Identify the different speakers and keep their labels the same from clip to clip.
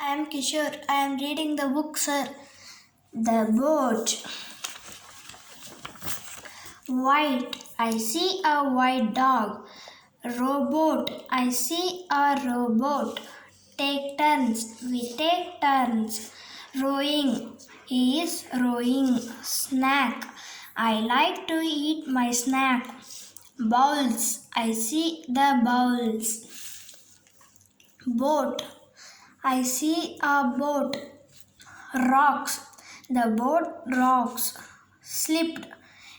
Speaker 1: I am Kishore. I am reading the book, sir. The boat. White. I see a white dog. Rowboat. I see a rowboat. Take turns. We take turns. Rowing. He is rowing. Snack. I like to eat my snack. Bowls. I see the bowls. Boat. I see a boat. Rocks. The boat rocks. Slipped.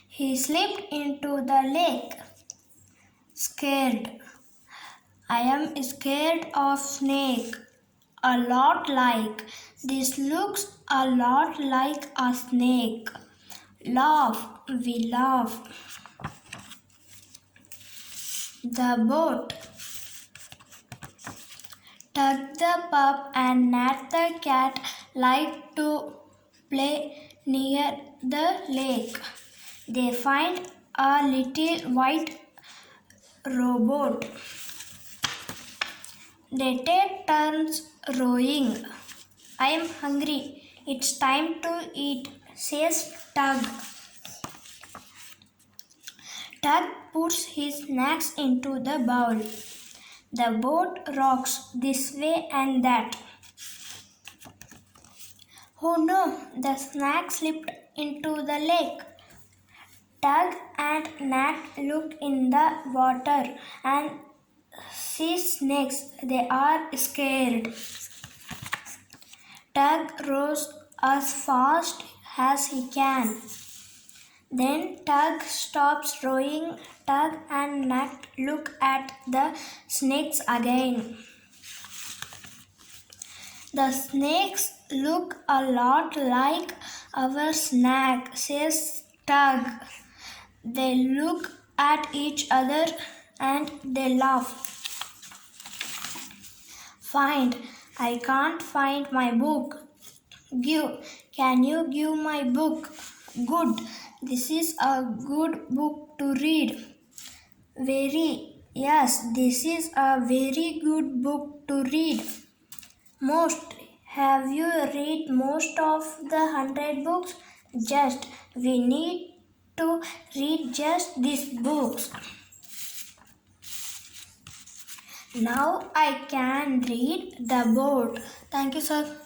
Speaker 1: He slipped into the lake. Scared. I am scared of snake. A lot like. This looks a lot like a snake. Laugh. We laugh. The boat. Tug the pup and Nat the cat like to play near the lake. They find a little white rowboat. They take turns rowing. I am hungry. It's time to eat, says Tug. Tug puts his snacks into the bowl. The boat rocks this way and that. Oh no, the snack slipped into the lake. Tug and Nat look in the water and see snakes. They are scared. Tug rows as fast as he can. Then Tug stops rowing. Tug and Nat look at the snakes again. The snakes look a lot like our snack, says Tug. They look at each other and they laugh. Find. I can't find my book. Give. Can you give my book? Good. This is a good book to read. Very. Yes, this is a very good book to read. Most. Have you read most of the 100 books? Just. We need to read just these books. Now I can read the boat. Thank you, sir.